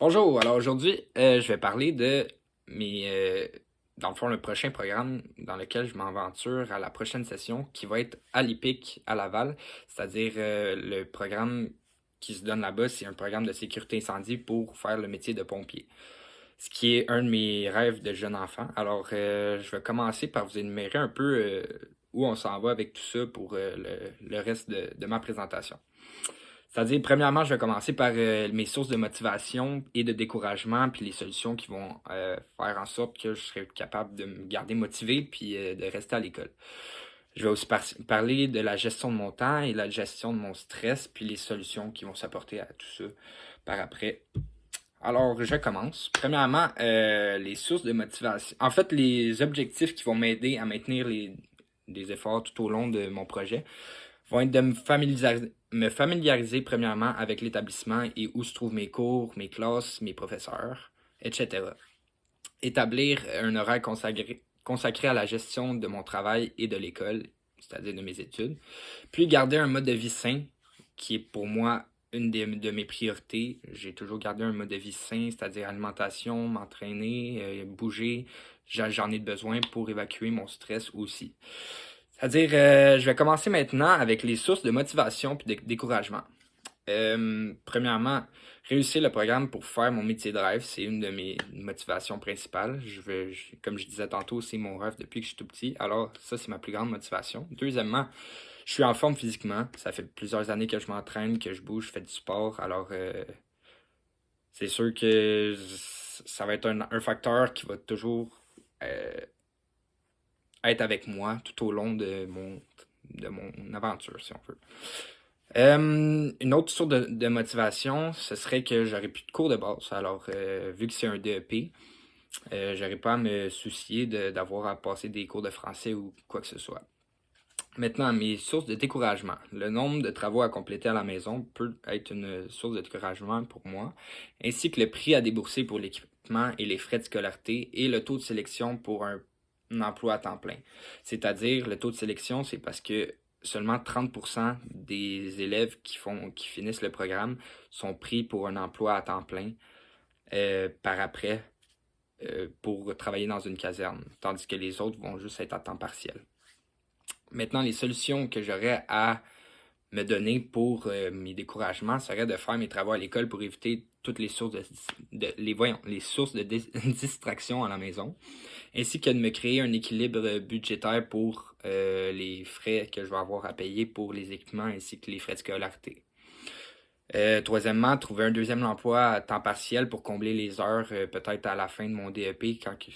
Bonjour, alors aujourd'hui, je vais parler de mes, dans le fond, le prochain programme dans lequel je m'aventure à la prochaine session qui va être à l'IPIC à Laval, c'est-à-dire le programme qui se donne là-bas, c'est un programme de sécurité incendie pour faire le métier de pompier, ce qui est un de mes rêves de jeune enfant. Alors, je vais commencer par vous énumérer un peu où on s'en va avec tout ça pour le reste de ma présentation. C'est-à-dire, premièrement, je vais commencer par mes sources de motivation et de découragement, puis les solutions qui vont faire en sorte que je serai capable de me garder motivé puis de rester à l'école. Je vais aussi parler de la gestion de mon temps et la gestion de mon stress, puis les solutions qui vont s'apporter à tout ça par après. Alors, je commence. Premièrement, les sources de motivation. En fait, les objectifs qui vont m'aider à maintenir des efforts tout au long de mon projet vont être de me familiariser premièrement avec l'établissement et où se trouvent mes cours, mes classes, mes professeurs, etc. Établir un horaire consacré à la gestion de mon travail et de l'école, c'est-à-dire de mes études. Puis garder un mode de vie sain, qui est pour moi une de mes priorités. J'ai toujours gardé un mode de vie sain, c'est-à-dire alimentation, m'entraîner, bouger. J'en ai besoin pour évacuer mon stress aussi. C'est-à-dire, je vais commencer maintenant avec les sources de motivation et de découragement. Premièrement, réussir le programme pour faire mon métier de rêve, c'est une de mes motivations principales. Comme je disais tantôt, c'est mon rêve depuis que je suis tout petit. Alors, ça, c'est ma plus grande motivation. Deuxièmement, je suis en forme physiquement. Ça fait plusieurs années que je m'entraîne, que je bouge, je fais du sport. Alors, c'est sûr que ça va être un facteur qui va toujours euh, être avec moi tout au long de mon aventure, si on veut. Une autre source de motivation, ce serait que j'aurais plus de cours de base. Alors, vu que c'est un DEP, j'aurais pas à me soucier d'avoir à passer des cours de français ou quoi que ce soit. Maintenant, mes sources de découragement. Le nombre de travaux à compléter à la maison peut être une source de découragement pour moi, ainsi que le prix à débourser pour l'équipement et les frais de scolarité et le taux de sélection pour un emploi à temps plein. C'est-à-dire, le taux de sélection, c'est parce que seulement 30% des élèves qui finissent le programme sont pris pour un emploi à temps plein par après pour travailler dans une caserne, tandis que les autres vont juste être à temps partiel. Maintenant, les solutions que j'aurais à me donner pour mes découragements serait de faire mes travaux à l'école pour éviter toutes les sources les sources de distraction à la maison, ainsi que de me créer un équilibre budgétaire pour les frais que je vais avoir à payer pour les équipements ainsi que les frais de scolarité. Troisièmement, trouver un deuxième emploi à temps partiel pour combler les heures peut-être à la fin de mon DEP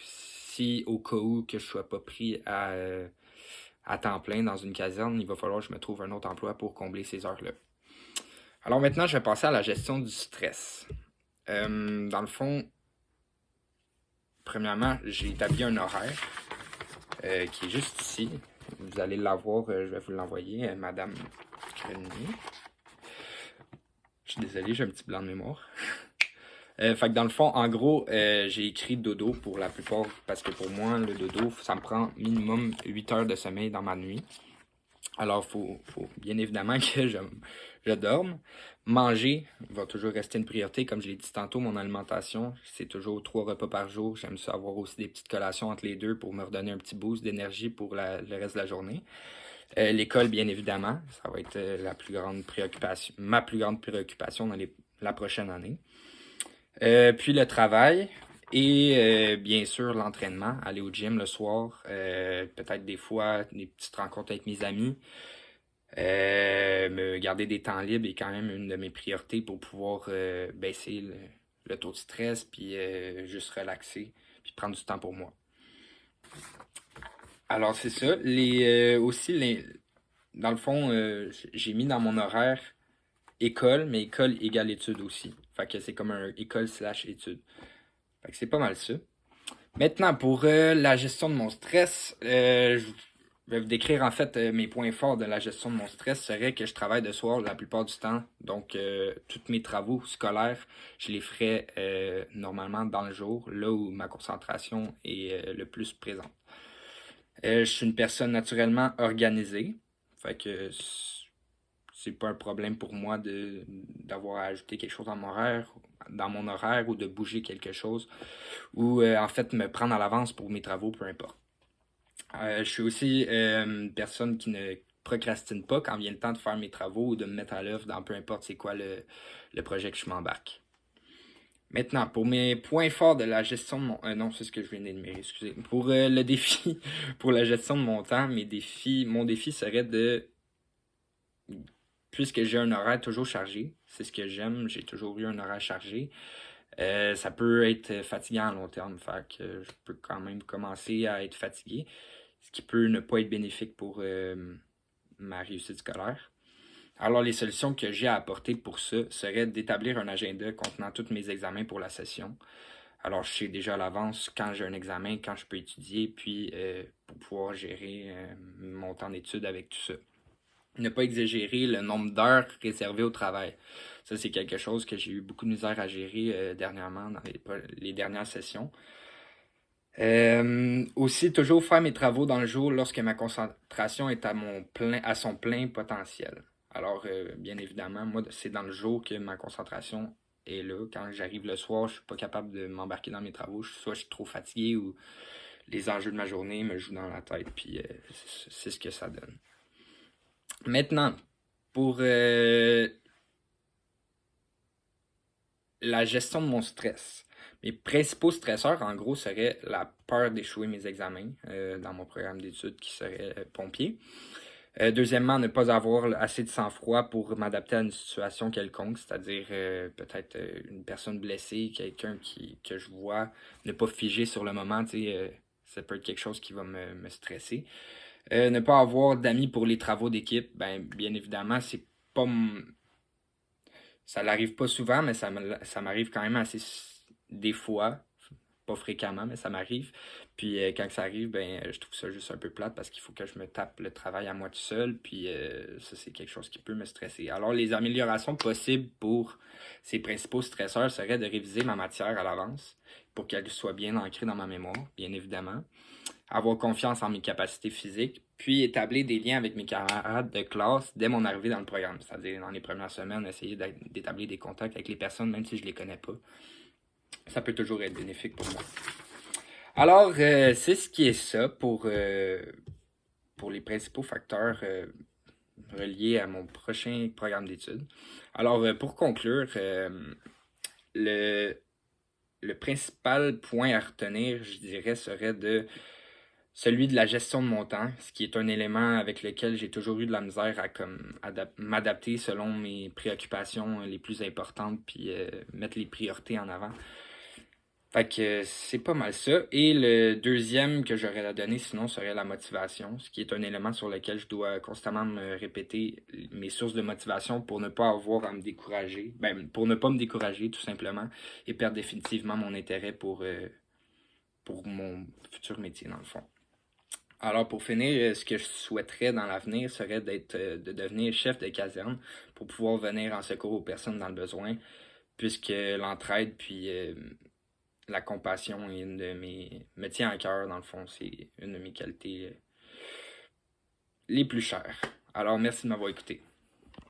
si au cas où que je sois pas pris à temps plein dans une caserne, il va falloir que je me trouve un autre emploi pour combler ces heures-là. Alors maintenant, je vais passer à la gestion du stress. Dans le fond, premièrement, j'ai établi un horaire qui est juste ici. Vous allez l'avoir, je vais vous l'envoyer, Madame Grenier. Je suis désolé, j'ai un petit blanc de mémoire. Fait que dans le fond, en gros, j'ai écrit dodo pour la plupart, parce que pour moi, le dodo, ça me prend minimum 8 heures de sommeil dans ma nuit. Alors, faut bien évidemment que je dorme. Manger va toujours rester une priorité. Comme je l'ai dit tantôt, mon alimentation, c'est toujours 3 repas par jour. J'aime ça avoir aussi des petites collations entre les deux pour me redonner un petit boost d'énergie pour le reste de la journée. L'école, bien évidemment, ça va être la plus grande préoccupation, ma plus grande préoccupation dans la prochaine année. Puis le travail et bien sûr l'entraînement, aller au gym le soir, peut-être des fois des petites rencontres avec mes amis. Me garder des temps libres est quand même une de mes priorités pour pouvoir baisser le taux de stress, puis juste relaxer, puis prendre du temps pour moi. Alors c'est ça. Dans le fond, j'ai mis dans mon horaire école, mais école égale études aussi. Fait que c'est comme un école/études. Fait que c'est pas mal ça. Maintenant, pour la gestion de mon stress, je vais vous décrire en fait mes points forts de la gestion de mon stress serait que je travaille de soir la plupart du temps. Donc, tous mes travaux scolaires, je les ferai normalement dans le jour, là où ma concentration est le plus présente. Je suis une personne naturellement organisée. Fait que c'est pas un problème pour moi d'avoir à ajouter quelque chose dans mon horaire ou de bouger quelque chose ou en fait me prendre à l'avance pour mes travaux, peu importe. Je suis aussi une personne qui ne procrastine pas quand vient le temps de faire mes travaux ou de me mettre à l'œuvre dans peu importe c'est quoi le projet que je m'embarque. Maintenant, pour mes points forts de la gestion de mon... non, c'est ce que je viens d'énumérer, excusez. Pour le défi, pour la gestion de mon temps, mon défi serait de... Puisque j'ai un horaire toujours chargé, c'est ce que j'aime, j'ai toujours eu un horaire chargé, ça peut être fatigant à long terme, fait que je peux quand même commencer à être fatigué, ce qui peut ne pas être bénéfique pour ma réussite scolaire. Alors, les solutions que j'ai à apporter pour ça seraient d'établir un agenda contenant tous mes examens pour la session. Alors, je sais déjà à l'avance quand j'ai un examen, quand je peux étudier, puis pour pouvoir gérer mon temps d'études avec tout ça. Ne pas exagérer le nombre d'heures réservées au travail. Ça, c'est quelque chose que j'ai eu beaucoup de misère à gérer dernièrement dans les dernières sessions. Aussi, toujours faire mes travaux dans le jour lorsque ma concentration est à son plein potentiel. Alors, bien évidemment, moi, c'est dans le jour que ma concentration est là. Quand j'arrive le soir, je suis pas capable de m'embarquer dans mes travaux. Soit je suis trop fatigué ou les enjeux de ma journée me jouent dans la tête, puis c'est ce que ça donne. Maintenant, pour la gestion de mon stress. Mes principaux stresseurs, en gros, seraient la peur d'échouer mes examens dans mon programme d'études qui serait pompier. Deuxièmement, ne pas avoir assez de sang-froid pour m'adapter à une situation quelconque, c'est-à-dire peut-être une personne blessée, quelqu'un que je vois, ne pas figer sur le moment, ça peut être quelque chose qui va me stresser. Ne pas avoir d'amis pour les travaux d'équipe, ben bien évidemment, c'est pas ça n'arrive pas souvent, mais ça m'arrive quand même assez des fois. Pas fréquemment, mais ça m'arrive. Puis quand ça arrive, ben je trouve ça juste un peu plate parce qu'il faut que je me tape le travail à moi tout seul. Puis ça, c'est quelque chose qui peut me stresser. Alors, les améliorations possibles pour ces principaux stresseurs seraient de réviser ma matière à l'avance pour qu'elle soit bien ancrée dans ma mémoire, bien évidemment. Avoir confiance en mes capacités physiques, puis établir des liens avec mes camarades de classe dès mon arrivée dans le programme. C'est-à-dire, dans les premières semaines, essayer d'établir des contacts avec les personnes, même si je les connais pas. Ça peut toujours être bénéfique pour moi. Alors, c'est ce qui est ça pour les principaux facteurs reliés à mon prochain programme d'études. Alors, pour conclure, le principal point à retenir, je dirais, serait celui de la gestion de mon temps, ce qui est un élément avec lequel j'ai toujours eu de la misère à m'adapter selon mes préoccupations les plus importantes, puis mettre les priorités en avant. Fait que c'est pas mal ça. Et le deuxième que j'aurais à donner sinon serait la motivation, ce qui est un élément sur lequel je dois constamment me répéter mes sources de motivation pour ne pas avoir à me décourager. Ben, pour ne pas me décourager tout simplement et perdre définitivement mon intérêt pour mon futur métier dans le fond. Alors pour finir, ce que je souhaiterais dans l'avenir serait de devenir chef de caserne pour pouvoir venir en secours aux personnes dans le besoin, puisque l'entraide puis la compassion est une de me tient à cœur dans le fond, c'est une de mes qualités les plus chères. Alors merci de m'avoir écouté.